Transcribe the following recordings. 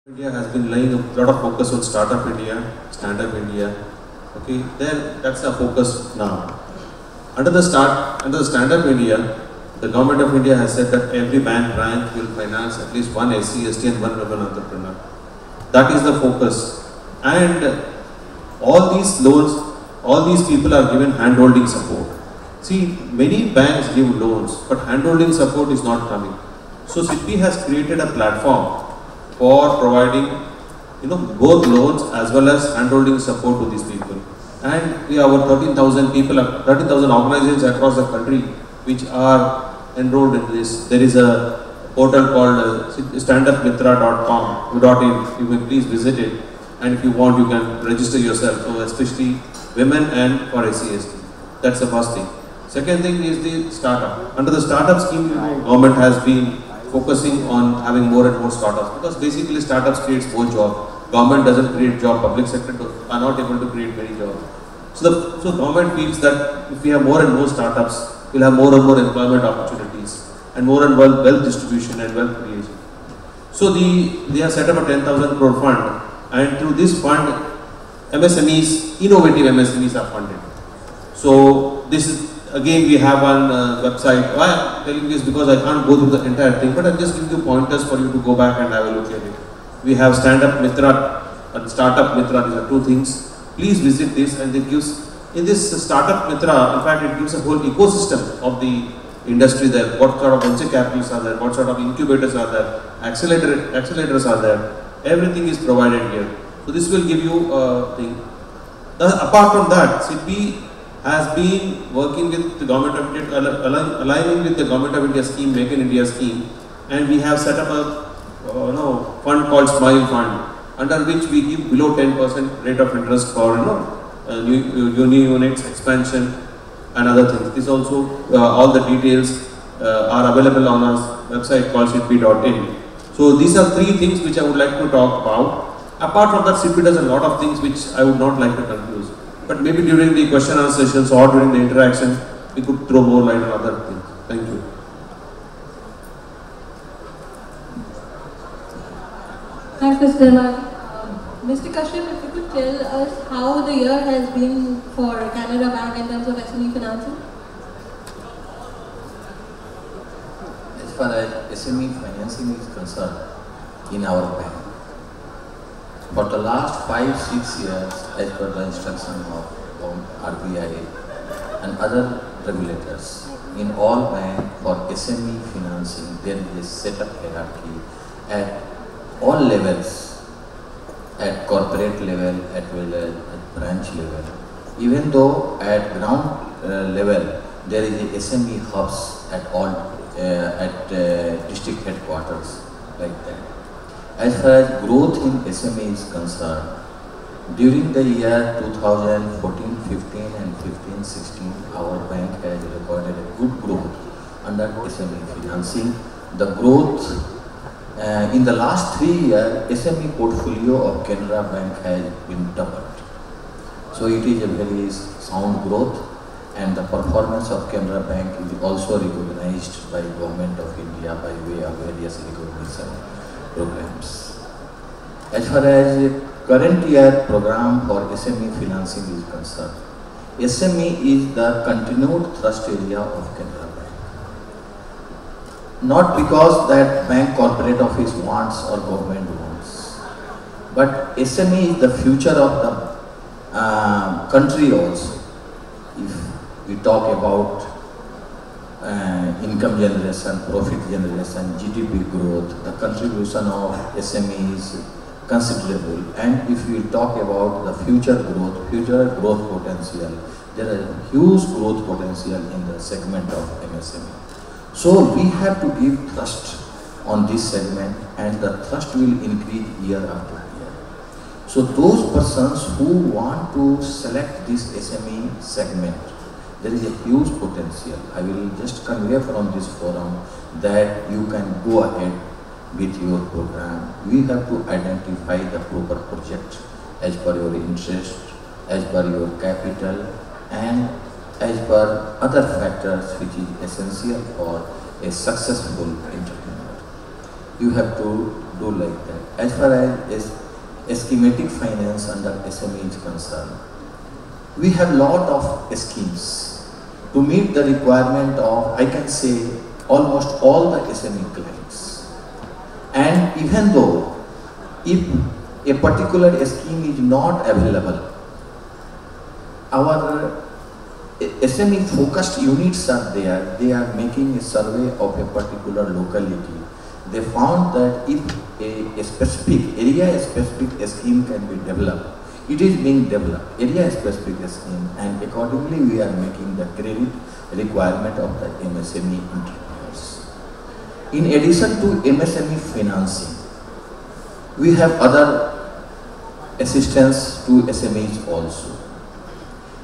India has been laying a lot of focus on Startup India, Stand Up India. Okay, then that's the focus now. Under the Stand Up India, the government of India has said that every bank branch will finance at least one SC, ST and one women entrepreneur. That is the focus. And all these loans, all these people are given hand-holding support. See, many banks give loans, but hand-holding support is not coming. So SIDBI has created a platform for providing, both loans as well as hand-holding support to these people. And we have over 13,000 people, 13,000 organizations across the country which are enrolled in this. There is a portal called standupmitra.com.in. You may please visit it, and if you want, you can register yourself. So especially women and for SC/ST. That's the first thing. Second thing is the startup. Under the startup scheme, government has been focusing on having more and more startups, because basically startups creates more jobs. Government doesn't create job, public sector are not able to create many jobs. So government feels that if we have more and more startups, we'll have more and more employment opportunities and more and more wealth distribution and wealth creation. So they have set up a 10,000 crore fund, and through this fund, MSMEs, innovative MSMEs are funded. So this is, again, we have one website. Why I'm telling this, because I can't go through the entire thing, but I'm just giving you pointers for you to go back and have a look at it. We have Stand Up Mitra and Startup Mitra. These are two things. Please visit this, and it gives, in this Startup Mitra, in fact, it gives a whole ecosystem of the industry there. What sort of venture capitals are there? What sort of incubators are there? Accelerators are there? Everything is provided here. So this will give you a thing. Apart from that, SIDBI has been working with the government of India, aligning with the government of India scheme, Make in India scheme, and we have set up a fund called Smile Fund, under which we give below 10% rate of interest for new units, expansion, and other things. This also, all the details are available on our website called sidbi.in. So these are three things which I would like to talk about. Apart from that, SIDBI does a lot of things which I would not like to confuse. But maybe during the question and answer sessions or during the interaction, we could throw more light on other things. Thank you. Thanks, Mr. Dharma. Mr. Kashyap, if you could tell us how the year has been for Canara Bank in terms of SME financing? As far as SME financing is concerned, in our bank, for the last 5-6 years, as per the instruction of RBI and other regulators, in all banks for SME financing, there is a set up hierarchy at all levels, at corporate level as well as at branch level. Even though at ground level, there is a SME hubs at all, district headquarters, like that. As far as growth in SME is concerned, during the year 2014-15 and 15-16, our bank has recorded a good growth under SME financing. The growth in the last 3 years, SME portfolio of Canara Bank has been doubled. So it is a very sound growth, and the performance of Canara Bank is also recognized by Government of India by way of various recognition programs. As far as current year program for SME financing is concerned, SME is the continued thrust area of Canara Bank. Not because that bank corporate office wants or government wants, but SME is the future of the country also. If we talk about income generation, profit generation, GDP growth, the contribution of SME is considerable. And if we talk about the future growth potential, there is huge growth potential in the segment of MSME. So we have to give thrust on this segment, and the thrust will increase year after year. So those persons who want to select this SME segment, there is a huge potential. I will just convey from this forum that you can go ahead with your program. We have to identify the proper project as per your interest, as per your capital, and as per other factors which is essential for a successful entrepreneur. You have to do like that. As far as schematic finance under SME is concerned, we have lot of schemes to meet the requirement of, I can say, almost all the SME clients. And even though if a particular scheme is not available, our SME focused units are there. They are making a survey of a particular locality. They found that if a specific, area-specific scheme can be developed, it is being developed, area-specific scheme, and accordingly we are making the credit requirement of the MSME entrepreneurs. In addition to MSME financing, we have other assistance to SMEs also.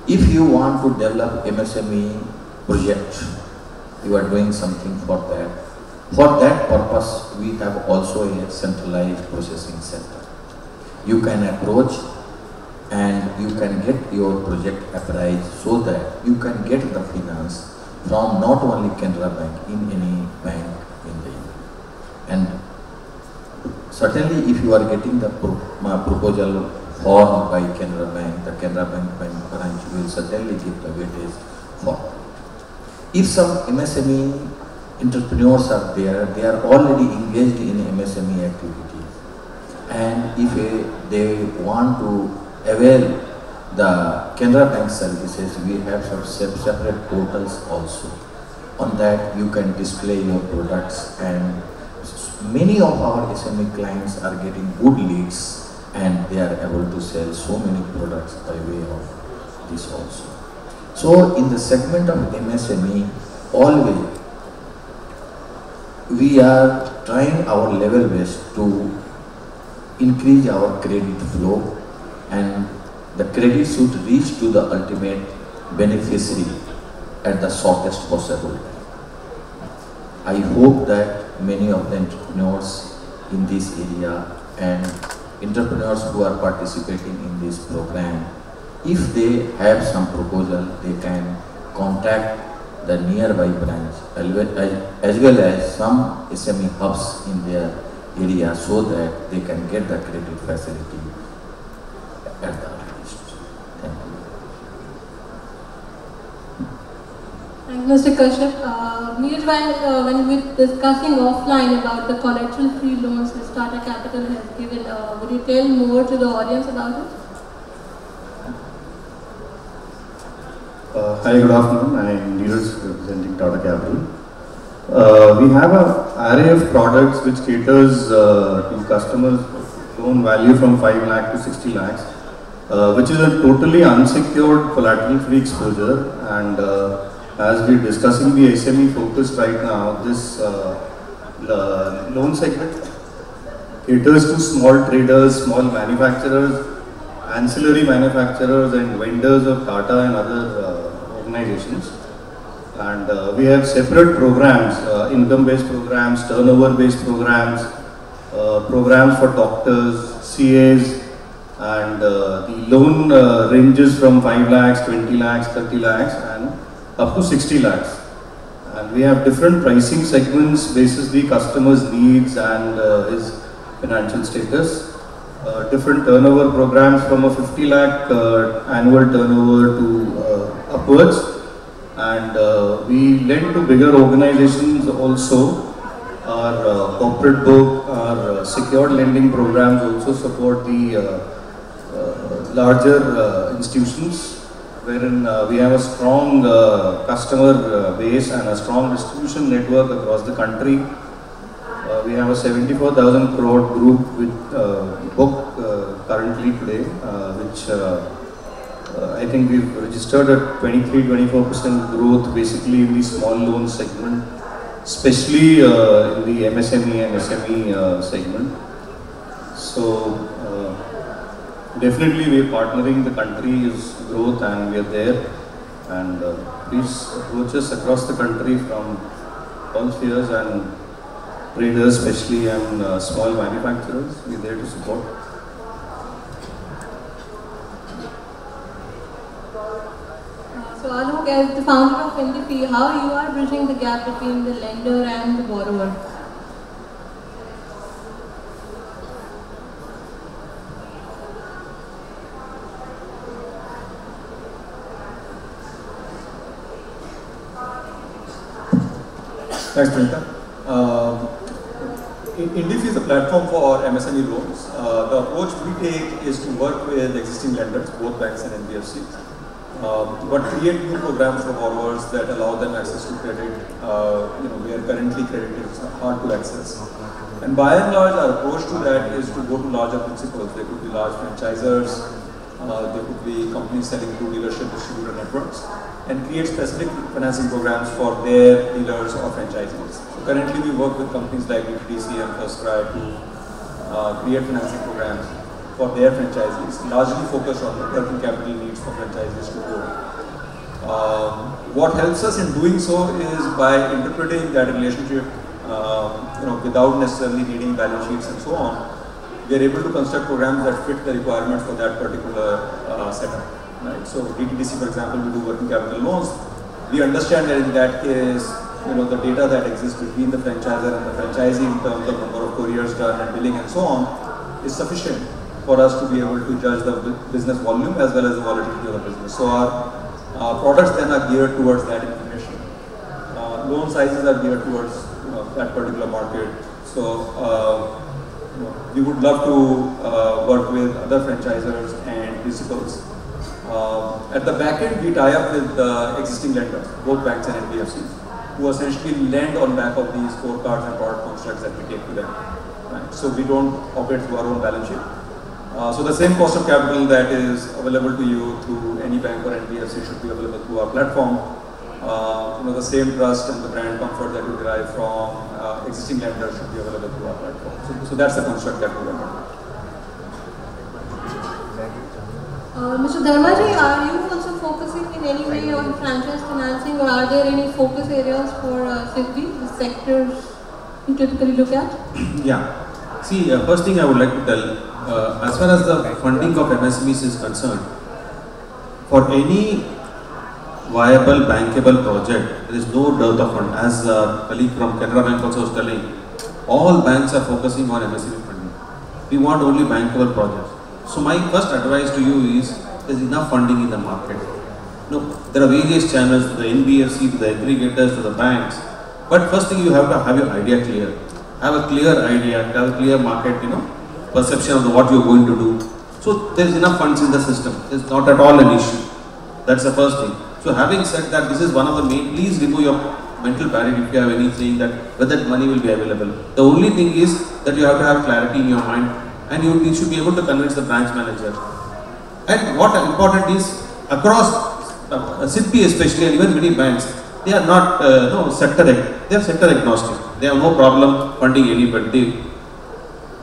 If you want to develop MSME project, you are doing something for that. For that purpose, we have also a centralized processing center. You can approach and you can get your project appraised so that you can get the finance from not only Canara Bank, in any bank in the India. And certainly if you are getting the proposal formed by Canara Bank, the Canara Bank branch will certainly give the weightage for it. If some MSME entrepreneurs are there, they are already engaged in MSME activities, and if they want to avail the Canara Bank services, we have some separate portals also. On that you can display your products, and many of our SME clients are getting good leads and they are able to sell so many products by way of this also. So in the segment of MSME, always we are trying our level best to increase our credit flow, and the credit should reach to the ultimate beneficiary at the shortest possible time. I hope that many of the entrepreneurs in this area and entrepreneurs who are participating in this program, if they have some proposal, they can contact the nearby branch as well as some SME hubs in their area so that they can get the credit facility at the earliest. Thank you. Thank you, Mr. Kashyap. Meanwhile, when we were discussing offline about the collateral-free loans that Tata Capital has given, would you tell more to the audience about it? Hi, good afternoon. I am Neeraj representing Tata Capital. We have an array of products which caters to customers' loan value from 5 lakh to 60 lakhs, which is a totally unsecured collateral-free exposure. And as we're discussing the SME focus right now, this loan segment caters to small traders, small manufacturers, ancillary manufacturers and vendors of Tata and other organizations. And we have separate programs, income-based programs, turnover-based programs, programs for doctors, CAs, and the loan ranges from 5 lakhs, 20 lakhs, 30 lakhs and up to 60 lakhs. And we have different pricing segments basis the customer's needs and his financial status. Different turnover programs from a 50 lakh annual turnover to upwards, and we lend to bigger organizations also. Our corporate book, our secured lending programs also support the larger institutions, wherein we have a strong customer base and a strong distribution network across the country. We have a 74,000 crore group with book currently today, which I think we've registered a 23-24% growth basically in the small loan segment, especially in the MSME and SME segment. So definitely we are partnering the country's growth and we are there. And please approach us across the country from all spheres and traders especially and small manufacturers. We are there to support. So Alok, as the founder of IndiFi, how you are bridging the gap between the lender and the borrower? Thanks, Priyanka. Indif is a platform for MSME loans. The approach we take is to work with existing lenders, both banks and NBFCs, but create new programs for borrowers that allow them access to credit, where currently credit is hard to access. And by and large, our approach to that is to go to larger principals. They could be large franchisors, they could be companies selling through dealership distributor networks, and create specific financing programs for their dealers or franchisees. So currently, we work with companies like DTC and FirstCry to create financing programs for their franchisees, largely focused on the working capital needs for franchisees to grow. What helps us in doing so is by interpreting that relationship, without necessarily needing balance sheets and so on. We are able to construct programs that fit the requirements for that particular setup. Right? So DTDC, for example, we do working capital loans. We understand that in that case, the data that exists between the franchisor and the franchisee in terms of number of couriers done and billing and so on is sufficient for us to be able to judge the business volume as well as the volatility of the business. So our products then are geared towards that information. Loan sizes are geared towards that particular market. So we would love to work with other franchisors and principals. At the back end, we tie up with existing lenders, both banks and NBFCs, who essentially lend on back of these scorecards and product constructs that we take to them. Right? So we don't operate through our own balance sheet. So the same cost of capital that is available to you through any bank or NBFC should be available through our platform. The same trust and the brand comfort that you derive from existing lenders should be available through our platform. So that's the construct that we are. Mr. Dharmaji, are you also focusing in any way on franchise financing, or are there any focus areas for SIDBI, the sectors you typically look at? Yeah. See, first thing I would like to tell, as far as the funding of MSMEs is concerned, for any viable bankable project, there is no dearth of fund. As a colleague from Canara Bank also was telling, all banks are focusing on MSME funding. We want only bankable projects. So my first advice to you is, there is enough funding in the market. There are various channels, to the NBFC, to the aggregators, to the banks. But first thing, you have to have your idea clear. Have a clear idea, have a clear market, perception of what you're going to do. So there is enough funds in the system. It's not at all an issue. That's the first thing. So having said that, this is one of the main, please remove your mental barrier if you have anything that whether that money will be available. The only thing is that you have to have clarity in your mind, and you should be able to convince the branch manager. And what important is, across SIDBI especially, and even many banks, they are not they are sector agnostic. They have no problem funding anybody.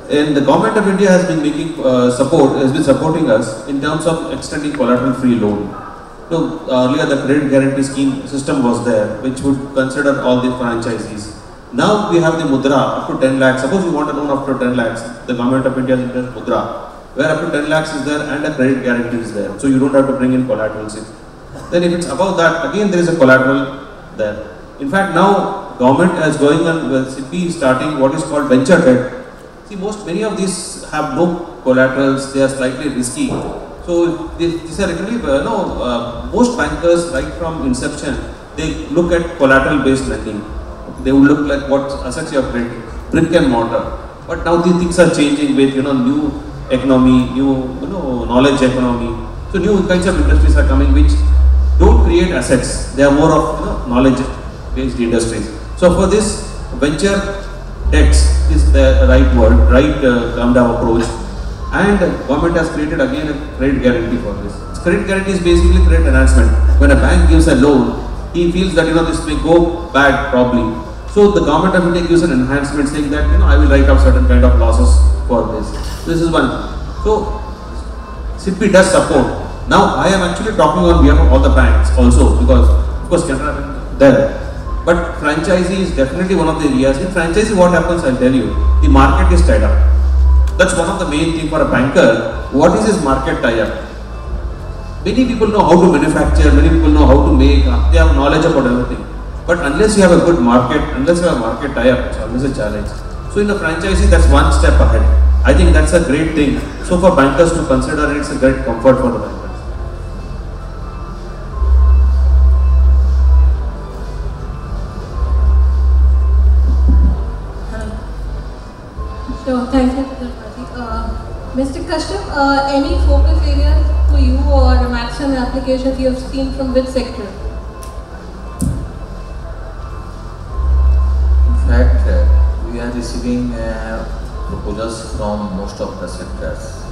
And the government of India has been making supporting us in terms of extending collateral-free loan. Earlier the credit guarantee scheme system was there, which would consider all the franchisees. Now we have the Mudra up to 10 lakhs. Suppose you want a loan up to 10 lakhs, the government of India has introduced Mudra, where up to 10 lakhs is there and a credit guarantee is there. So you don't have to bring in collaterals in. Then if it's above that, again there is a collateral there. In fact, now government is going on with SIDBI starting what is called venture debt. See, many of these have no collaterals, they are slightly risky. So these are really, most bankers right from inception, they look at collateral based lending. They will look like what assets you have created, brick and mortar. But now these things are changing with new economy, new knowledge economy. So new kinds of industries are coming which don't create assets. They are more of knowledge based industries. So for this, venture debts is the right word, right calm-down approach. And government has created again a credit guarantee for this. Credit guarantee is basically credit enhancement. When a bank gives a loan, he feels that this may go bad probably. So the government of India gives an enhancement saying that I will write off certain kind of losses for this. This is one. So SIDBI does support. Now I am actually talking on behalf of all the banks also, because of course Canara Bank there. But franchisee is definitely one of the areas. In franchisee, what happens, I'll tell you, the market is tied up. That's one of the main things for a banker. What is his market tie-up? Many people know how to manufacture, many people know how to make, they have knowledge about everything. But unless you have a good market, unless you have a market tie-up, it's always a challenge. So in a franchisee, that's one step ahead. I think that's a great thing. So for bankers to consider it, it's a great comfort for the bankers. Kashyap, any focus areas for you or maximum applications you have seen from which sector? In fact, we are receiving proposals from most of the sectors.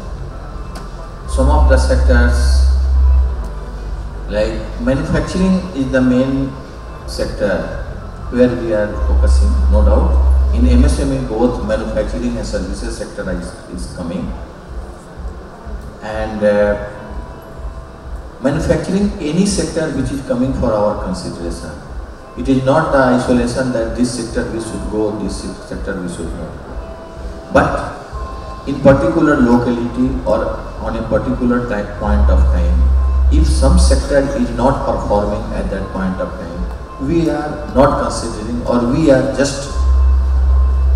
Some of the sectors, like manufacturing, is the main sector where we are focusing, no doubt. In MSME, both manufacturing and services sector is coming. And manufacturing, any sector which is coming for our consideration. It is not the isolation that this sector we should go, this sector we should not go. But in particular locality or on a particular point of time, if some sector is not performing at that point of time, we are not considering, or we are just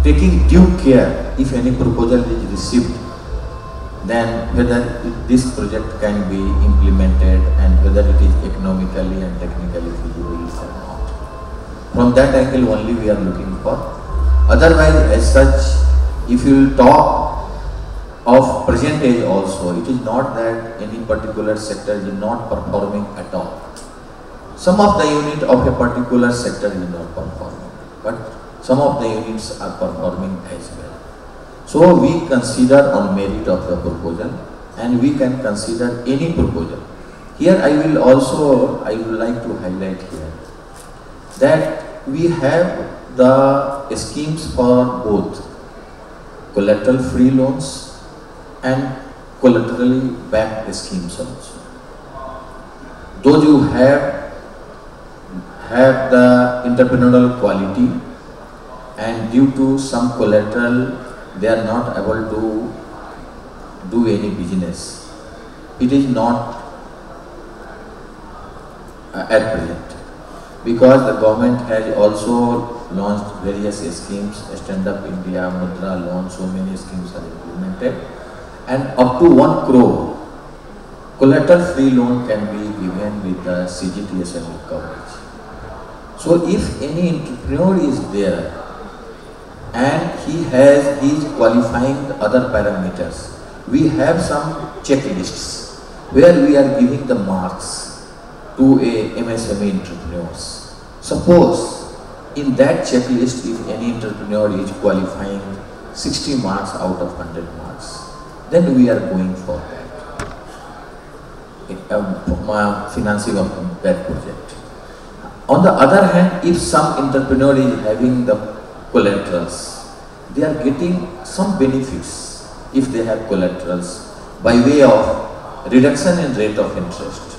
taking due care. If any proposal is received, then whether this project can be implemented and whether it is economically and technically feasible or not. From that angle only we are looking for. Otherwise, as such, if you talk of present age also, it is not that any particular sector is not performing at all. Some of the unit of a particular sector is not performing, but some of the units are performing as well. So we consider on merit of the proposal, and we can consider any proposal. Here I would like to highlight here that we have the schemes for both collateral free loans and collaterally backed schemes also. Those who have the entrepreneurial quality and due to some collateral they are not able to do any business. It is not at present, because the government has also launched various schemes, Stand Up India, Mudra loan, so many schemes are implemented, and up to 1 crore collateral free loan can be given with the CGTSME coverage. So if any entrepreneur is there and he is qualifying the other parameters, we have some checklists where we are giving the marks to a MSME entrepreneurs. Suppose in that checklist, if any entrepreneur is qualifying 60 marks out of 100 marks, then we are going for that financing of that project. On the other hand, if some entrepreneur is having the collaterals, they are getting some benefits if they have collaterals by way of reduction in rate of interest,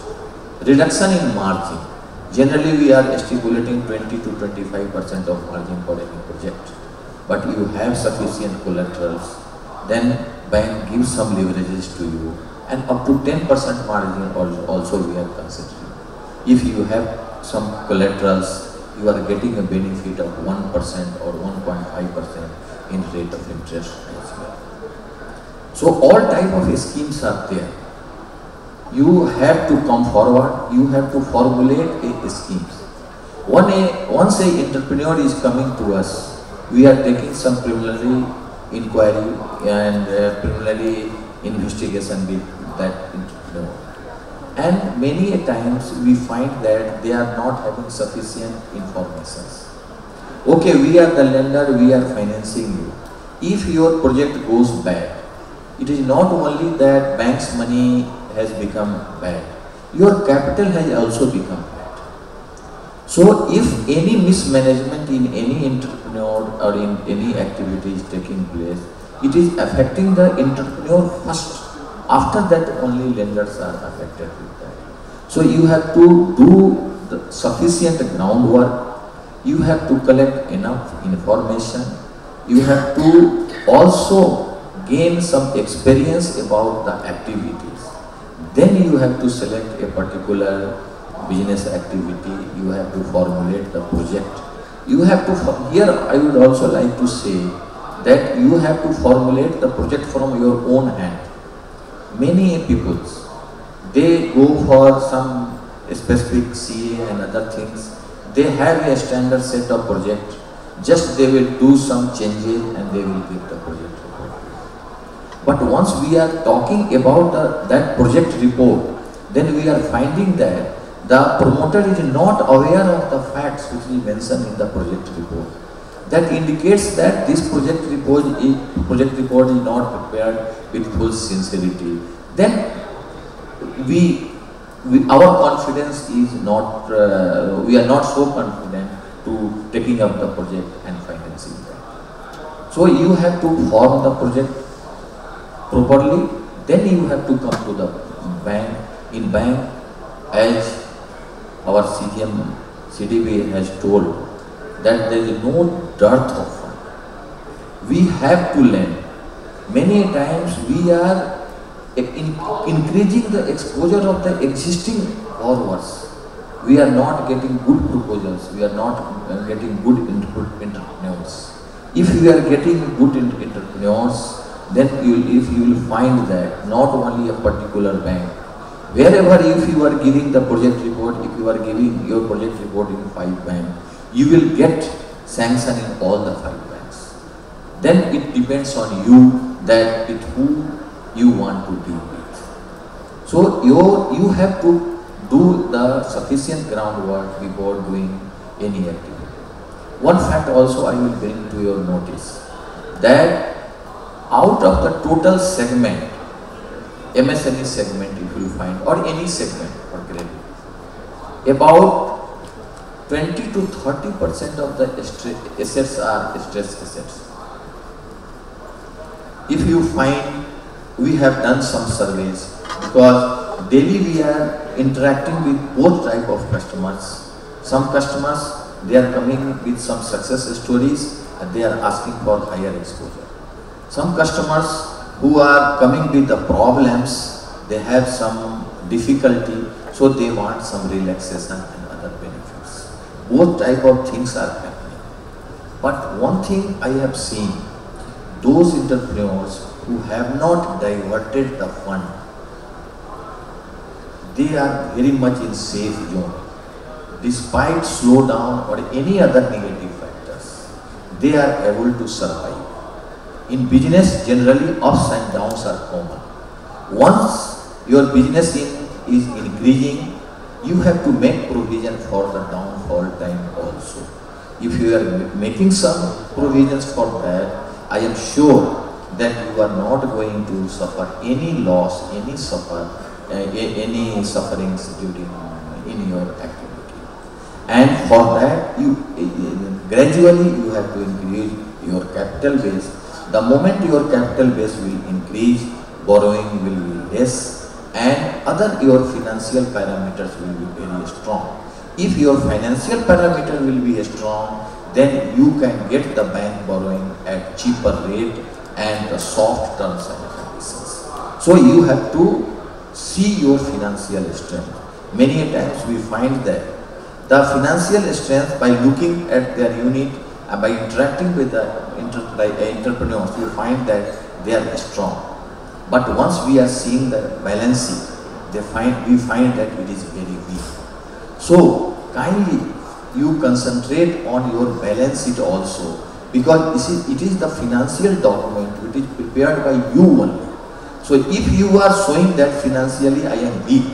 reduction in margin. Generally, we are stipulating 20 to 25% of margin for any project. But you have sufficient collaterals, then bank gives some leverages to you, and up to 10% margin also we are considering. If you have some collaterals, you are getting a benefit of 1% or 1.5% in rate of interest as well. So all type of schemes are there. You have to come forward, you have to formulate a schemes. Once an entrepreneur is coming to us, we are taking some preliminary inquiry and preliminary investigation with that entrepreneur. And many a times we find that they are not having sufficient information. Okay, we are the lender, we are financing you. If your project goes bad, it is not only that bank's money has become bad, your capital has also become bad. So if any mismanagement in any entrepreneur or in any activity is taking place, it is affecting the entrepreneur first. After that, only lenders are affected with that. So you have to do the sufficient groundwork, you have to collect enough information, you have to also gain some experience about the activities. Then you have to select a particular business activity, you have to formulate the project. You have to, here I would also like to say that you have to formulate the project from your own hand. Many people, they go for some specific CA and other things. They have a standard set of project, just they will do some changes and they will give the project. But once we are talking about that project report, then we are finding that the promoter is not aware of the facts which is mentioned in the project report. That indicates that this project report is not prepared with full sincerity. Then our confidence is not, we are not so confident to taking up the project and financing that. So you have to form the project properly, then you have to come to the bank. In bank, as our CDB has told, that there is no dearth of fund. We have to lend. Many times we are increasing the exposure of the existing borrowers. We are not getting good proposals. We are not getting good entrepreneurs. If we are getting good entrepreneurs, then if you will find that not only a particular bank, wherever if you are giving the project report, if you are giving your project report in 5 banks, you will get sanction in all the 5 banks. Then it depends on you that with who you want to deal with. So you have to do the sufficient groundwork before doing any activity. One fact also I will bring to your notice, that out of the total segment, MSME segment if you find, or any segment for credit, about 20 to 30% of the assets are stress assets. If you find, we have done some surveys, because daily we are interacting with both type of customers. Some customers, they are coming with some success stories and they are asking for higher exposure. Some customers who are coming with the problems, they have some difficulty, so they want some relaxation and other benefits. Both type of things are happening. But one thing I have seen, those entrepreneurs who have not diverted the fund, they are very much in safe zone. Despite slowdown or any other negative factors, they are able to survive. In business, generally ups and downs are common. Once your business is increasing, you have to make provision for the downfall time also. If you are making some provisions for that, I am sure that you are not going to suffer any loss, any sufferings during in your activity. And for that, gradually you have to increase your capital base. The moment your capital base will increase, borrowing will be less, and your financial parameters will be very strong. If your financial parameter will be strong, then you can get the bank borrowing at cheaper rate and the soft terms and conditions. So you have to see your financial strength. Many times we find that the financial strength, by looking at their unit and by interacting with the entrepreneurs, we find that they are strong. But once we are seeing the balance sheet, we find that it is very weak. So kindly you concentrate on your balance sheet also, because it is the financial document which is prepared by you only. So if you are showing that financially I am weak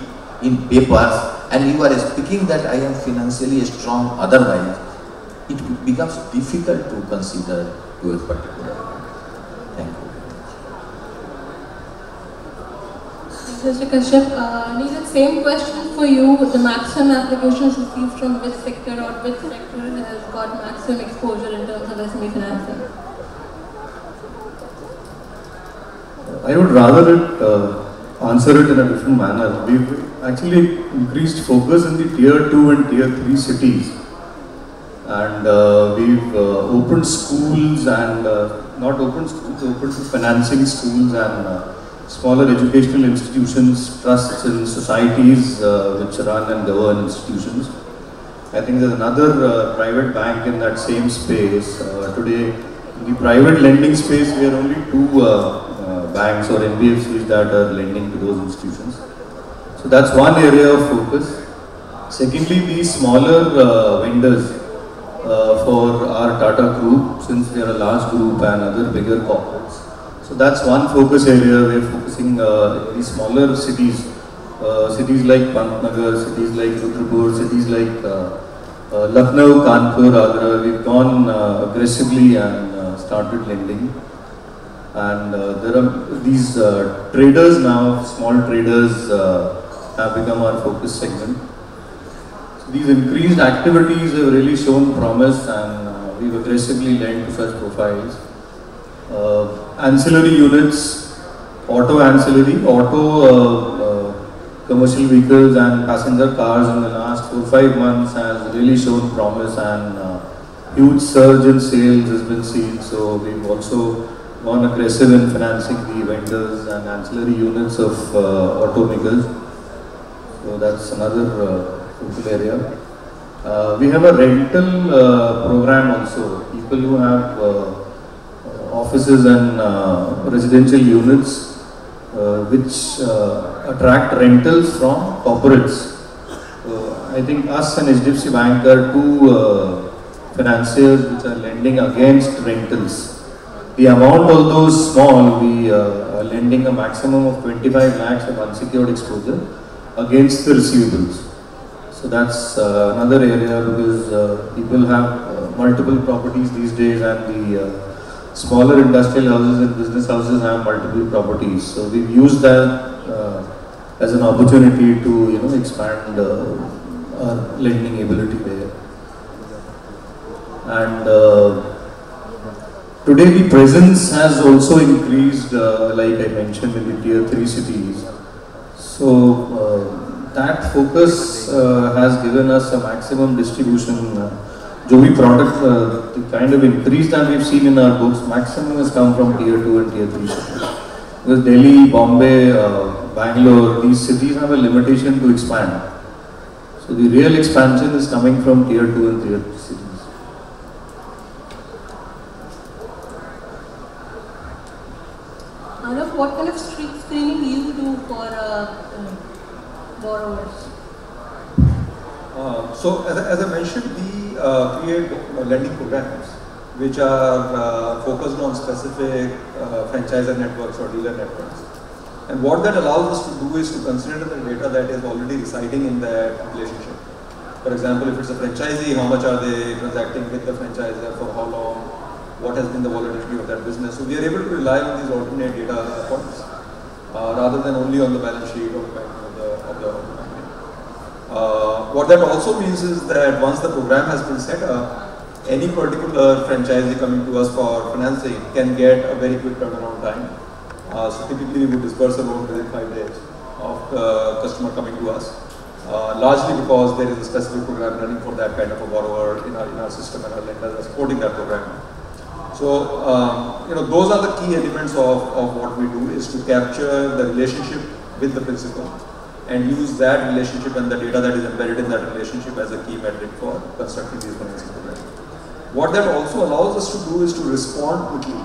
in papers, and you are speaking that I am financially strong otherwise, it becomes difficult to consider your particular. Thank you. Mr. Kashyap, needed same question for you. The maximum applications received from which sector or which sector has got maximum exposure in terms of SME financing? I would rather answer it in a different manner. We've actually increased focus in the tier 2 and tier 3 cities. And we've opened schools and not opened schools, opened financing schools and smaller educational institutions, trusts and societies which run and govern institutions. I think there's another private bank in that same space. Today, in the private lending space, we are only 2 banks or NBFCs that are lending to those institutions. So that's one area of focus. Secondly, these smaller vendors for our Tata group, since they are a large group and other bigger corporates. So that's one focus area. We're focusing in these smaller cities, cities like Pantnagar, cities like Rudrapur, cities like Lucknow, Kanpur, Agra. We've gone aggressively and started lending. And there are these traders now, small traders have become our focus segment. So these increased activities have really shown promise, and we've aggressively lent to such profiles. Ancillary units, auto ancillary, commercial vehicles and passenger cars in the last 4-5 months has really shown promise, and huge surge in sales has been seen. So we've also gone aggressive in financing the vendors and ancillary units of automakers. So that's another focal area. We have a rental program also. People who have offices and residential units which attract rentals from corporates. I think us and HDFC Bank are two financiers which are lending against rentals. The amount, although small, we are lending a maximum of 25 lakhs of unsecured exposure against the receivables. So that's another area, because people have multiple properties these days, and the smaller industrial houses and business houses have multiple properties. So we've used that as an opportunity to expand our lending ability there. And today the presence has also increased, like I mentioned, in the tier 3 cities. So that focus has given us a maximum distribution. जो भी product, the kind of increase that we've seen in our books, maximum has come from tier 2 and tier 3 cities. Because Delhi, Bombay, Bangalore, these cities have a limitation to expand. So the real expansion is coming from tier 2 and tier 3 cities. Arnav, what kind of street screening do you do for borrowers? So as I mentioned, we create lending programs which are focused on specific franchisor networks or dealer networks. And what that allows us to do is to consider the data that is already residing in that relationship. For example, if it's a franchisee, how much are they transacting with the franchisor, for how long, what has been the volatility of that business. So we are able to rely on these alternate data points rather than only on the balance sheet or of the company. What that also means is that once the program has been set up, any particular franchisee coming to us for financing can get a very quick turnaround time. So typically we would disperse a loan within 5 days of the customer coming to us, largely because there is a specific program running for that kind of a borrower in our system, and our lenders are supporting that program. So those are the key elements of what we do, is to capture the relationship with the principal and use that relationship and the data that is embedded in that relationship as a key metric for constructing these financing programs. What that also allows us to do is to respond quickly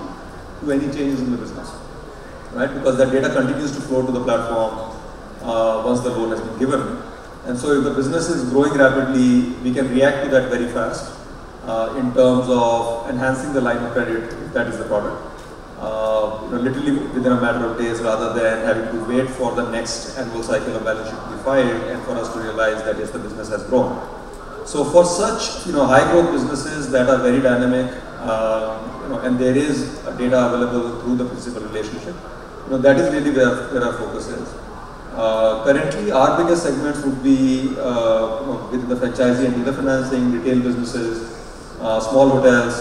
to any changes in the business, right? Because that data continues to flow to the platform once the loan has been given. And so if the business is growing rapidly, we can react to that very fast in terms of enhancing the line of credit, if that is the product. Literally within a matter of days, rather than having to wait for the next annual cycle of balance sheet to be filed and for us to realize that yes, the business has grown. So for such high growth businesses that are very dynamic, and there is data available through the principal relationship, that is really where our focus is. Currently, our biggest segments would be within the franchisee and dealer financing, retail businesses, small hotels,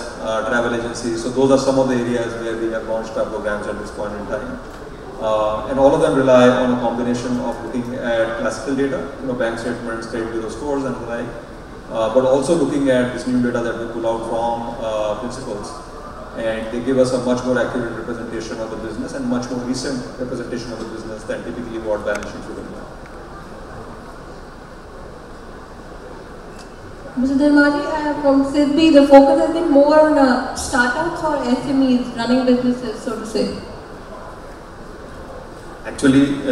travel agencies. So those are some of the areas where we have launched our programs at this point in time. And all of them rely on a combination of looking at classical data, bank statements, credit bureau scores and the like, but also looking at this new data that we pull out from principals. And they give us a much more accurate representation of the business and much more recent representation of the business than typically what balance sheets would imply. Mr. Dharmaji, from SIDBI, the focus has been more on startups or SMEs running businesses, so to say. Actually,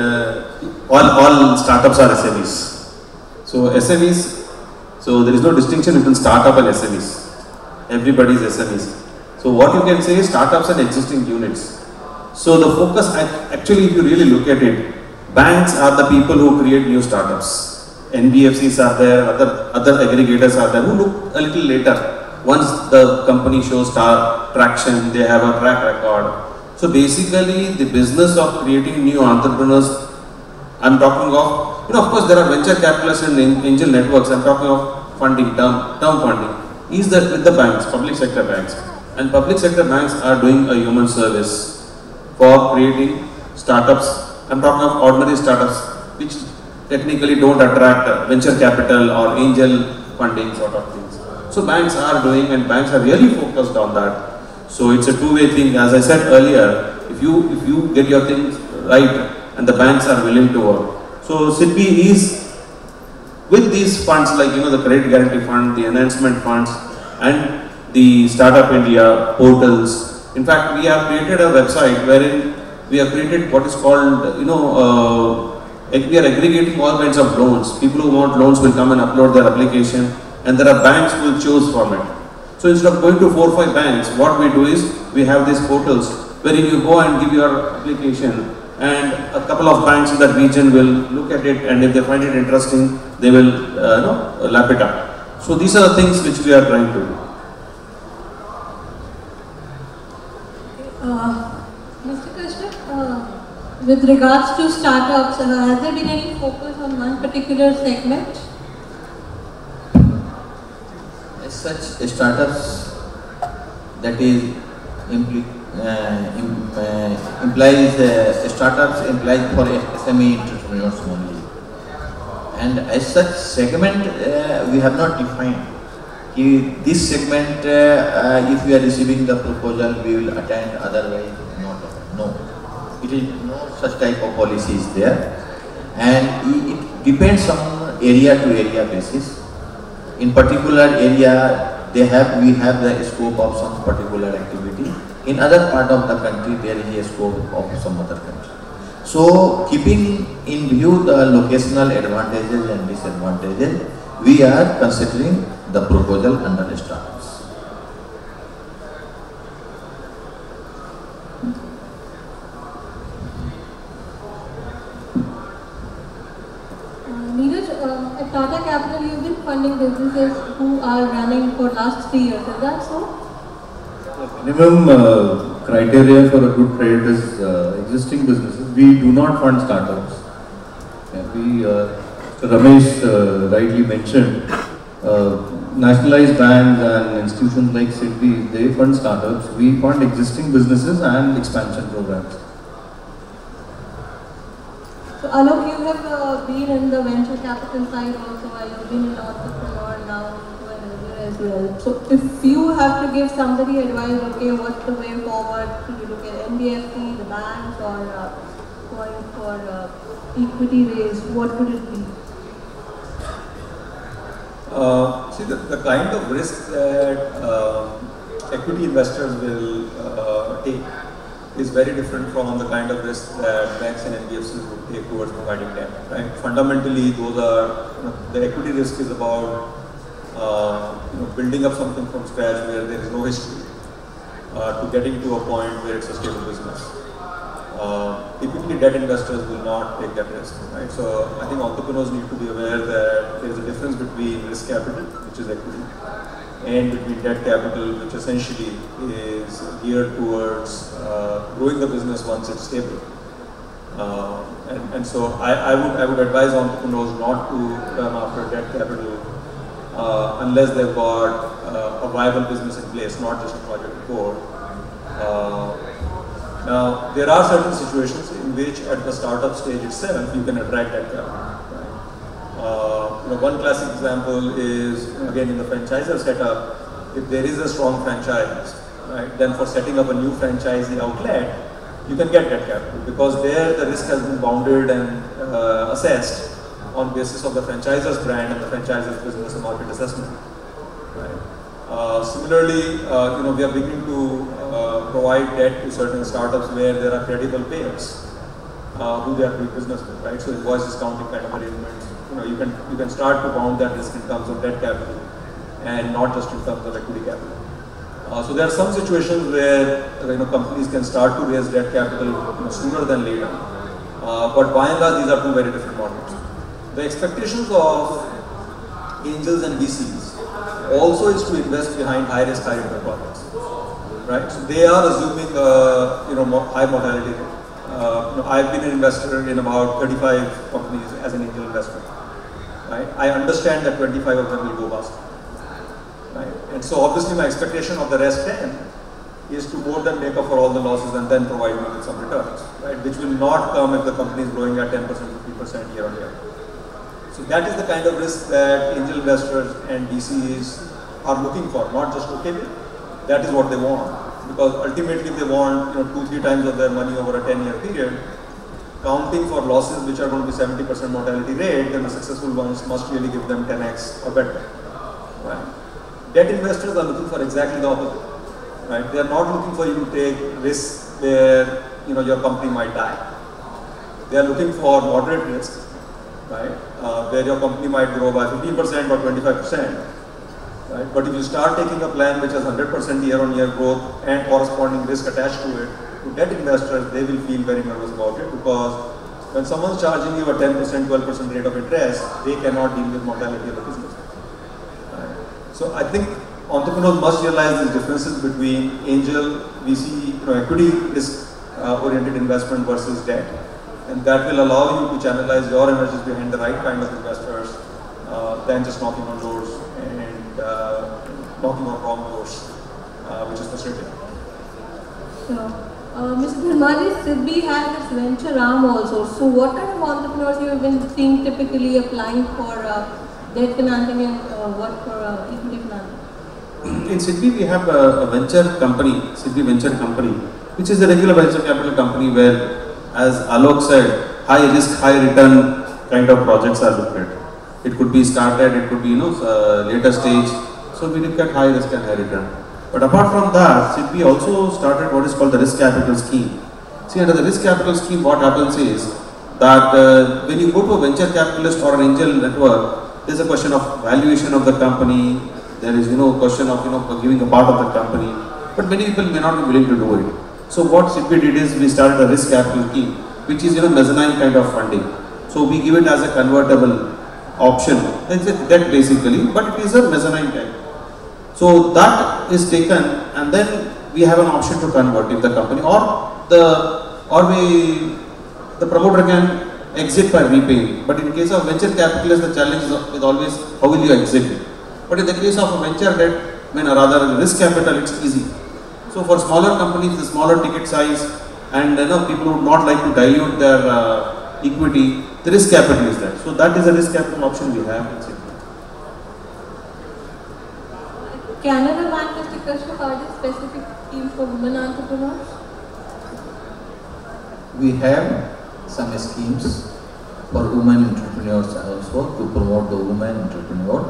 all startups are SMEs. So SMEs, so there is no distinction between startup and SMEs. Everybody is SMEs. So what you can say is startups and existing units. So the focus, actually if you really look at it, banks are the people who create new startups. NBFCs are there, other aggregators are there who look a little later. Once the company shows traction, they have a track record. So basically the business of creating new entrepreneurs, I'm talking of, of course there are venture capitalists and angel networks, I'm talking of funding, term funding, is that with the banks, public sector banks. And public sector banks are doing a human service for creating startups. I'm talking of ordinary startups which technically don't attract venture capital or angel funding sort of things. So banks are doing, and banks are really focused on that. So it's a two-way thing. As I said earlier, if you get your things right and the banks are willing to work. So SIDBI is with these funds like the Credit Guarantee Fund, the Enhancement Funds, and the Startup India portals. In fact, we have created a website wherein we have created what is called, we are aggregating all kinds of loans. People who want loans will come and upload their application, and there are banks who will choose from it. So instead of going to 4 or 5 banks, what we do is we have these portals wherein you go and give your application, and a couple of banks in that region will look at it, and if they find it interesting, they will lap it up. So these are the things which we are trying to do. Mr. Kashyap, with regards to startups, has there been any focus on one particular segment? As such, startups that is startups implies for SME entrepreneurs only. And as such segment, we have not defined. This segment, if we are receiving the proposal, we will attend, otherwise not. No. It is no such type of policy is there. And it depends on area to area basis. In particular area, we have the scope of some particular activity. In other part of the country, there is a scope of some other country. So, keeping in view the locational advantages and disadvantages, we are considering the proposal under startups. Neeraj, at Tata Capital, you've been funding businesses who are running for last 3 years. Is that so? Minimum criteria for a good credit is existing businesses. We do not fund startups. Ramesh rightly mentioned, nationalized banks and institutions like SIDBI, they fund startups. We fund existing businesses and expansion programs. So Alok, you have been in the venture capital side also, you've been an entrepreneur now as well. So if you have to give somebody advice, okay, what's the way forward? Should you look at NBFC, the banks, or going for equity raise? What would it be? See, the kind of risk that equity investors will take is very different from the kind of risk that banks and NBFCs would take towards providing debt. Right? Fundamentally, those are the equity risk is about building up something from scratch where there is no history to getting to a point where it's a stable business. Typically, debt investors will not take that risk. Right? So I think entrepreneurs need to be aware that there is a difference between risk capital, which is equity, and between debt capital, which essentially is geared towards growing the business once it's stable. And so I would advise entrepreneurs not to run after debt capital unless they've got a viable business in place, not just a project core. Now, there are certain situations in which at the startup stage itself, you can attract that capital. One classic example is, again, in the franchisor setup, if there is a strong franchise, right, then for setting up a new franchisee outlet, you can get that capital because there the risk has been bounded and assessed on basis of the franchisor's brand and the franchisor's business and market assessment. Right. Similarly, we are beginning to provide debt to certain startups where there are credible payers who they are doing business with, right? So invoice discounting kind of arrangements. You can start to bound that risk in terms of debt capital and not just in terms of equity capital. So there are some situations where companies can start to raise debt capital sooner than later. But by and large, these are two very different models. The expectations of angels and VCs also is to invest behind high risk, high return projects. Right? So they are assuming high mortality rate. I've been an investor in about 35 companies as an angel investor. Right? I understand that 25 of them will go bust. Right? And so obviously my expectation of the rest 10 is to more than make up for all the losses and then provide me with some returns, right? Which will not come if the company is growing at 10%, 50% year on year. So that is the kind of risk that angel investors and VCs are looking for, not just okay with. That is what they want. Because ultimately if they want 2-3 times of their money over a 10-year period, counting for losses which are going to be 70% mortality rate, then the successful ones must really give them 10x or better. Right? Debt investors are looking for exactly the opposite. Right? They are not looking for you to take risks where your company might die. They are looking for moderate risk, right? Where your company might grow by 15% or 25%. Right? But if you start taking a plan which has 100% year-on-year growth and corresponding risk attached to it, to debt investors, they will feel very nervous about it, because when someone's charging you a 10%, 12% rate of interest, they cannot deal with mortality of the business. Right? So I think entrepreneurs must realize these differences between angel, VC, equity risk oriented investment versus debt, and that will allow you to channelize your energies behind the right kind of investors than just knocking on doors and knocking on wrong doors, which is frustrating. So, Mr. Dharmali, SIDBI has its venture arm also. So what kind of entrepreneurs you have been seeing typically applying for debt financing and what for equity financing? In SIDBI, we have a venture company, SIDBI Venture Company, which is a regular venture capital company where, as Alok said, high risk, high return kind of projects are looked at. It could be started, it could be later stage. So we look at high risk and high return. But apart from that, SIDBI also started what is called the risk capital scheme. See, under the risk capital scheme, what happens is that when you go to a venture capitalist or an angel network, there is a question of valuation of the company. There is question of giving a part of the company. But many people may not be willing to do it. So what SIDBI did is we started a risk capital scheme, which is mezzanine kind of funding. So we give it as a convertible option. It's a debt basically, but it is a mezzanine type. So that is taken, and then we have an option to convert if the company the promoter can exit by repaying. But in case of venture capitalist, the challenge is always how will you exit? But in the case of a venture debt, rather risk capital, it's easy. So for smaller companies, the smaller ticket size, and people would not like to dilute their equity, the risk capital is there. So that is a risk capital option we have in SIDBI. Canara Bank is the question about a specific scheme for women entrepreneurs? We have some schemes for women entrepreneurs also to promote the women entrepreneur.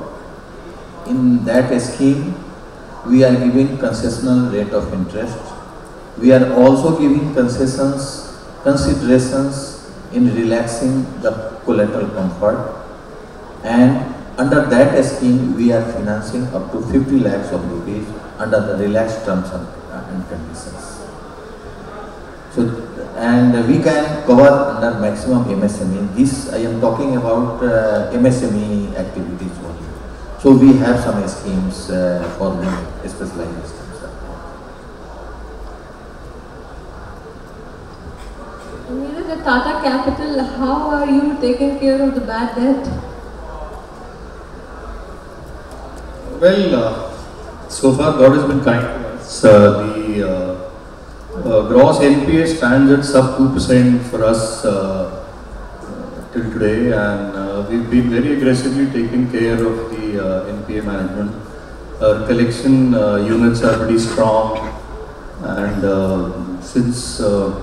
In that scheme, we are giving concessional rate of interest. We are also giving considerations in relaxing the collateral comfort, and under that scheme, we are financing up to 50 lakhs of rupees under the relaxed terms and conditions. So, and we can cover under maximum MSME. This I am talking about MSME activities only. So we have some schemes for women, specialized schemes. Neeraj, at Tata Capital, how are you taking care of the bad debt? Well, so far God has been kind to us. The gross NPA stands at sub 2% for us till today, and we've been very aggressively taking care of the NPA management. Our collection units are pretty strong, and since the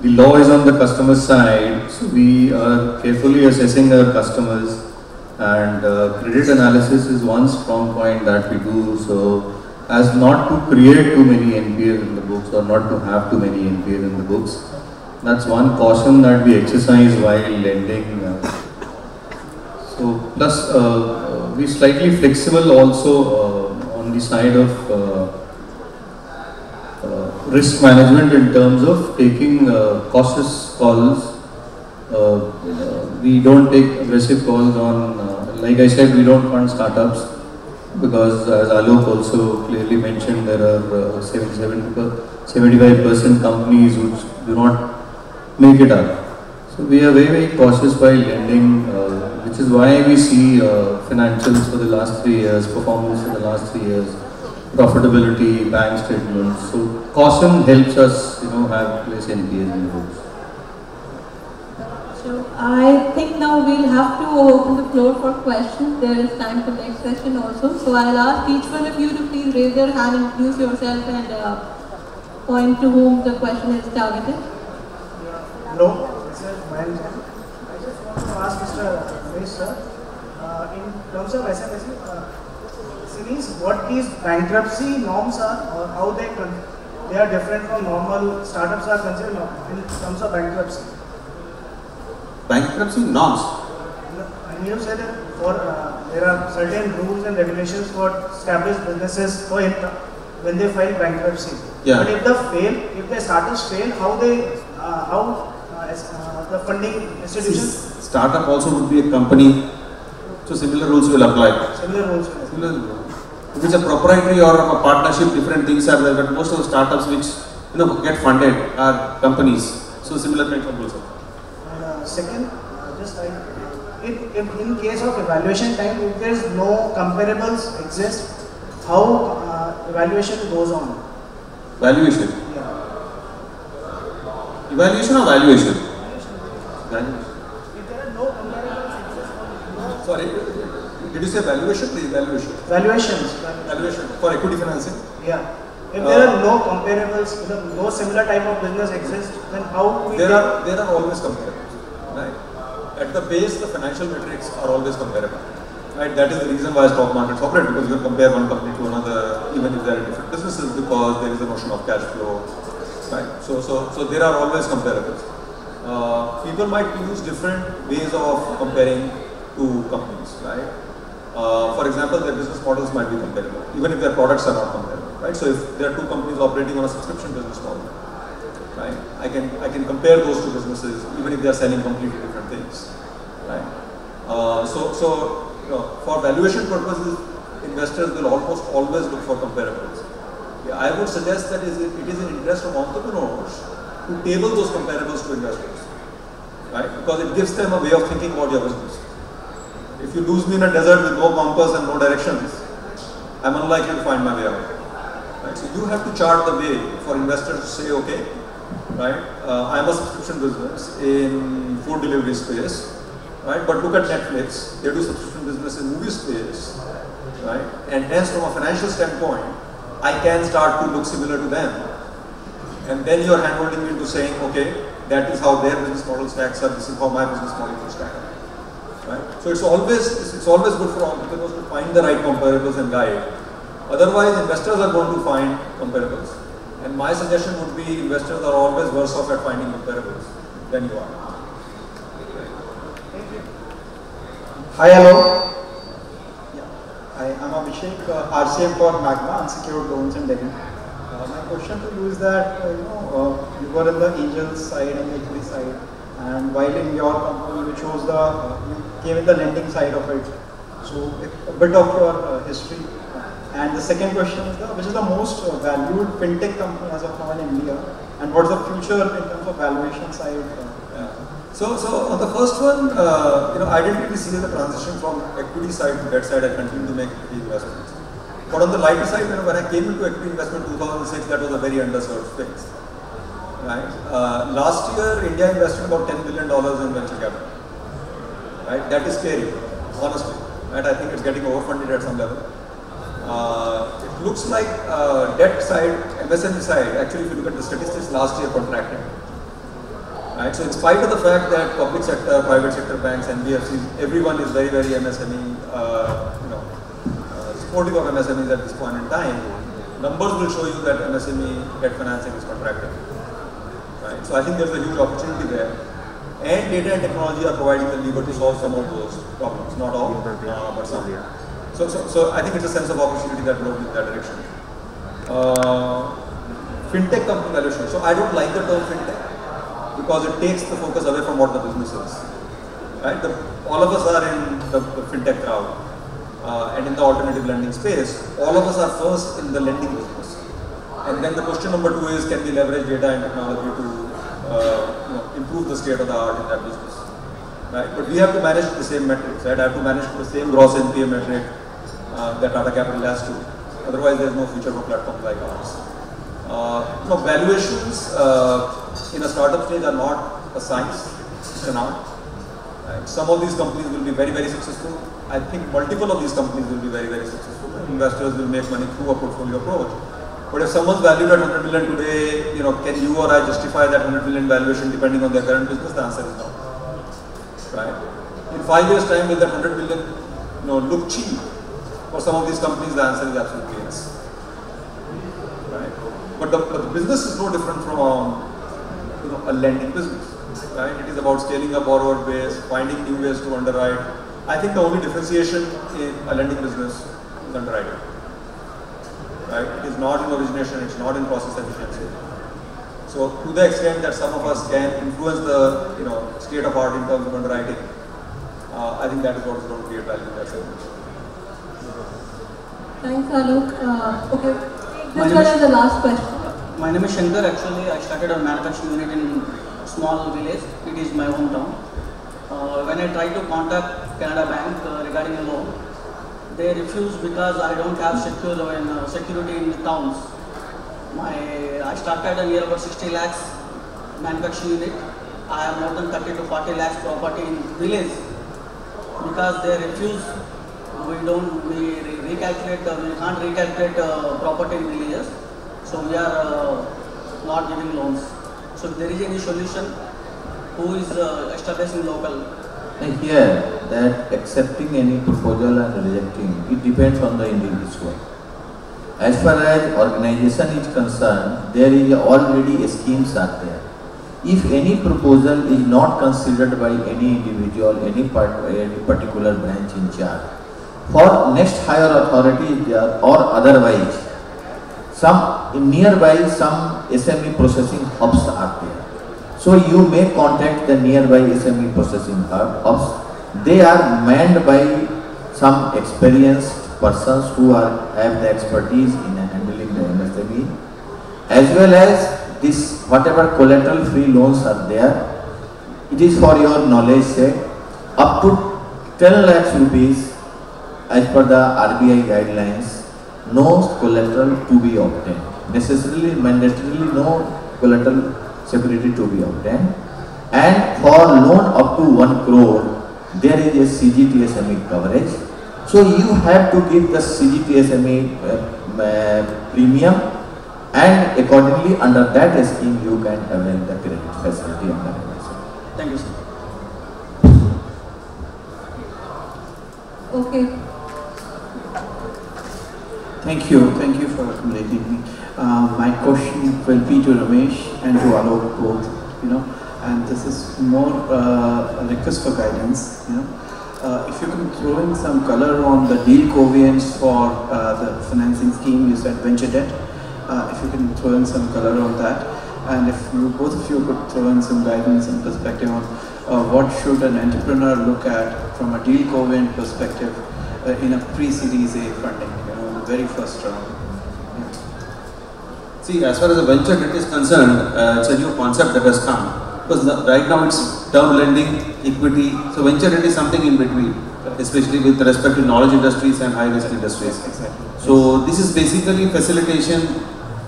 law is on the customer side, so we are carefully assessing our customers. And credit analysis is one strong point that we do, so as not to create too many NPAs in the books or not to have too many NPAs in the books. That's one caution that we exercise while lending. Plus we're slightly flexible also on the side of risk management in terms of taking cautious calls. We don't take aggressive calls on, like I said, we don't fund startups because as Alok also clearly mentioned, there are 75% companies which do not make it up. So we are very cautious while lending, which is why we see financials for the last 3 years, performance for the last 3 years, profitability, bank statements. So caution helps us, have less NPAs in the books. So I think now we'll have to open the floor for questions. There is time for next session also. So I'll ask each one of you to please raise your hand, introduce yourself, and point to whom the question is targeted. Hello, this is Mayank Jain. I just want to ask Mr. Ramesh sir, in terms of SMSE, series, what these bankruptcy norms are, or how they are different from normal startups are considered in terms of bankruptcy. Bankruptcy norms. And you said that there are certain rules and regulations for established businesses when they file bankruptcy. Yeah. But if the startups fail, how the funding institutions? Startup also would be a company, so similar rules will apply. Similar rules. If it's a proprietary or a partnership, different things are there, but most of the startups which get funded are companies, so similar kinds of rules. Second, if in case of evaluation time, if there is no comparables exist, how evaluation goes on? Valuation. Yeah. Evaluation or valuation? If Valuation. there are no comparables exist, Sorry, did you say valuation or evaluation? Valuations. Valuation for equity financing? Yeah. If there are no comparables, no similar type of business exists, then how we There are always comparables. Right? At the base, the financial metrics are always comparable. Right? That is the reason why stock markets operate, because you can compare one company to another, even if they are in different businesses, because there is a notion of cash flow. Right? So there are always comparables. People might use different ways of comparing two companies. Right? For example, their business models might be comparable, even if their products are not comparable. Right? So if there are two companies operating on a subscription business model, right? I can compare those two businesses even if they are selling completely different things, right? For valuation purposes, investors will almost always look for comparables. Yeah, I would suggest that it is in interest of entrepreneurs to table those comparables to investors, right? Because it gives them a way of thinking about your business. If you lose me in a desert with no compass and no directions, I'm unlikely to find my way out. Right? So you have to chart the way for investors to say, okay, right? I'm a subscription business in food delivery space, right? But look at Netflix; they do subscription business in movie space, right? And hence, from a financial standpoint, I can start to look similar to them. And then you are handholding me into saying, okay, that is how their business model stacks up. This is how my business model will stack up, right? So it's always good for entrepreneurs to find the right comparables and guide. Otherwise, investors are going to find comparables. And my suggestion would be investors are always worse off at finding comparables than you are. Hi, hello. Yeah. Hi, I'm Abhishek, RCM for Magma, unsecured loans in Delhi. My question to you is that, you were in the angel side and the equity side, and while in your company you chose you came in the lending side of it. So, a bit of your history. And the second question is, which is the most valued fintech company as of now in India, and what's the future in terms of valuation side? So on the first one, I didn't really see the transition from equity side to debt side. I continued to make equity investments. But on the lighter side, when I came into equity investment in 2006, that was a very underserved space. Right? Last year, India invested about $10 billion in venture capital. Right? That is scary, honestly. Right? I think it's getting overfunded at some level. It looks like debt side, MSME side, actually if you look at the statistics last year contracted. Right? So in spite of the fact that public sector, private sector banks, NBFCs, everyone is very, very MSME, supportive of MSMEs at this point in time, numbers will show you that MSME debt financing is contracted. Right? So I think there's a huge opportunity there. And data and technology are providing the lever to solve some of those problems, not all, but some. So I think it's a sense of opportunity that goes in that direction. fintech company valuation. So I don't like the term fintech because it takes the focus away from what the business is. Right? All of us are in the fintech crowd and in the alternative lending space. All of us are first in the lending business. And then the question number 2 is, can we leverage data and technology to improve the state of the art in that business? Right? But we have to manage the same metrics. Right? I have to manage the same gross NPA metric that Tata Capital has to. Otherwise, there is no future for platforms like ours. Valuations in a startup stage are not a science, it's an art. Right? Some of these companies will be very, very successful. I think multiple of these companies will be very, very successful. Investors will make money through a portfolio approach. But if someone's valued at 100 million today, can you or I justify that 100 million valuation depending on their current business? The answer is no. Right? In 5 years' time, will that 100 million look cheap? For some of these companies, the answer is absolutely yes. Right? But the business is no different from a lending business. Right? It is about scaling up borrower base, finding new ways to underwrite. I think the only differentiation in a lending business is underwriting. Right? It is not in origination, it's not in process efficiency. So to the extent that some of us can influence the state of art in terms of underwriting, I think that is what is going to create value in that segment. Thanks, Alok. Okay, this one is the last question. My name is Shankar. Actually, I started a manufacturing unit in a small village. It is my hometown. When I tried to contact Canada Bank regarding a loan, they refused because I don't have security in the towns. I started near about 60 lakhs manufacturing unit. I have more than 30 to 40 lakhs property in village. Because they refuse, we can't recalculate property in villages. So we are not giving loans. So if there is any solution, who is establishing local? Here, that accepting any proposal and rejecting, it depends on the individual. As far as organization is concerned, there is already schemes are there. If any proposal is not considered by any individual, any particular branch in charge, for next higher authority is there, or otherwise, nearby some SME processing hubs are there. So you may contact the nearby SME processing hubs. They are manned by some experienced persons who have the expertise in handling the MSME, as well as this whatever collateral free loans are there. It is for your knowledge sake, up to 10 lakhs rupees as per the RBI guidelines, no collateral to be obtained. Necessarily, mandatorily no collateral security to be obtained. And for loan up to 1 crore, there is a CGTSME coverage. So you have to give the CGTSME premium, and accordingly under that scheme you can avail the credit facility under MSME. Thank you, sir. Okay. Thank you for accommodating me. My question will be to Ramesh and to Alok both, and this is more a request for guidance, if you can throw in some color on the deal covenants for the financing scheme. You said venture debt. If you can throw in some color on that, and if both of you could throw in some guidance and perspective on what should an entrepreneur look at from a deal covenant perspective in a pre-Series A funding, the very first round. See, as far as the venture debt is concerned, it's a new concept that has come. Because right now it's term lending, equity, so venture debt is something in between, especially with respect to knowledge industries and high-risk industries. Exactly. So this is basically facilitation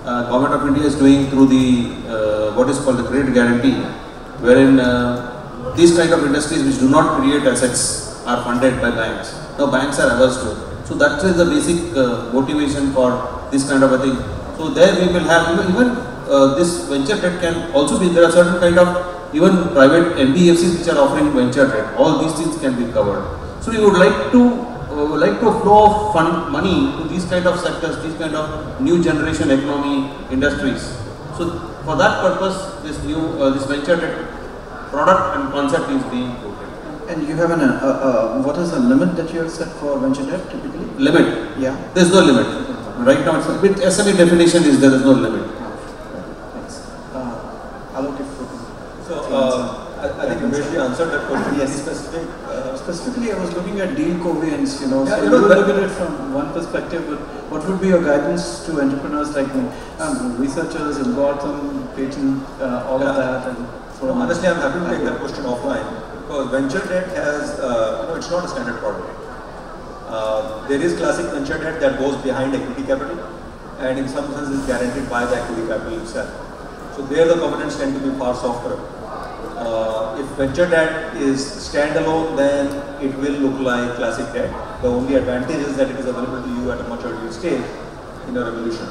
Government of India is doing through the what is called the credit guarantee, wherein these kind of industries which do not create assets are funded by banks. Now banks are averse to it. So that is the basic motivation for this kind of a thing. So there we will have even this venture debt can also be, there are certain kind of even private NBFCs which are offering venture debt. All these things can be covered. So we would like to flow of fund money to these kind of sectors, these kind of new generation economy industries. So for that purpose, this venture debt product and concept is being put in. And you have what is the limit that you have set for venture debt typically? Limit? Yeah. There is no limit. Right now, SME definition is there is no limit. specifically, I was looking at deal covenants, you know. Yeah, so you you know, look at it from one perspective, but what would be your guidance to entrepreneurs like me, researchers in Gotham, patent, all of that, and so on? Honestly, I'm happy to take that question offline because venture debt has, it's not a standard product. There is classic venture debt that goes behind equity capital, and in some sense is guaranteed by the equity capital itself. So there the covenants tend to be far softer. If venture debt is standalone, then it will look like classic debt. The only advantage is that it is available to you at a much earlier stage in a revolution.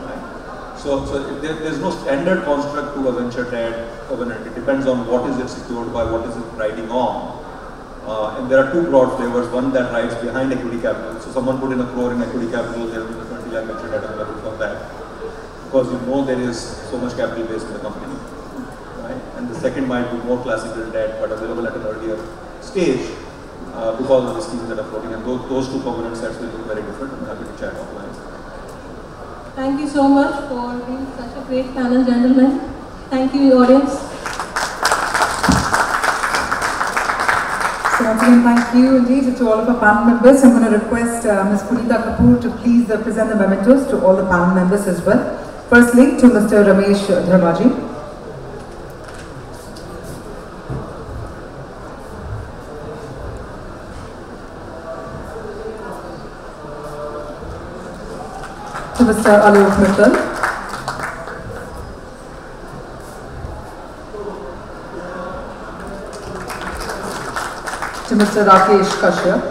Right? So there's no standard construct to a venture debt covenant. It depends on what is it secured by, what is it riding on. And there are two broad flavors. One that rides behind equity capital. So someone put in a crore in equity capital, there will be 20 lakh venture debt available from that. Because you know there is so much capital base in the company. Right? And the second might be more classical debt, but available at an earlier stage because of the schemes that are floating. And those two covenant sets will look very different. I'm happy to chat offline. Thank you so much for being such a great panel, gentlemen. Thank you, audience. So once again, thank you indeed to all of our panel members. I'm going to request Ms. Punita Kapoor to please present the mementos to all the panel members as well. Firstly, to Mr. Ramesh Dharmaji. To Mr. Alok Mittal. To Mr. Rakesh Kashyap.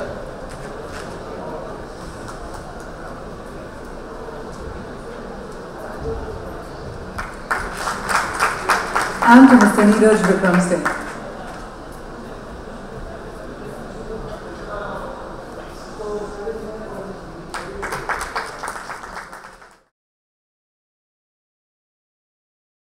And to Mr. Neeraj Vikram Singh.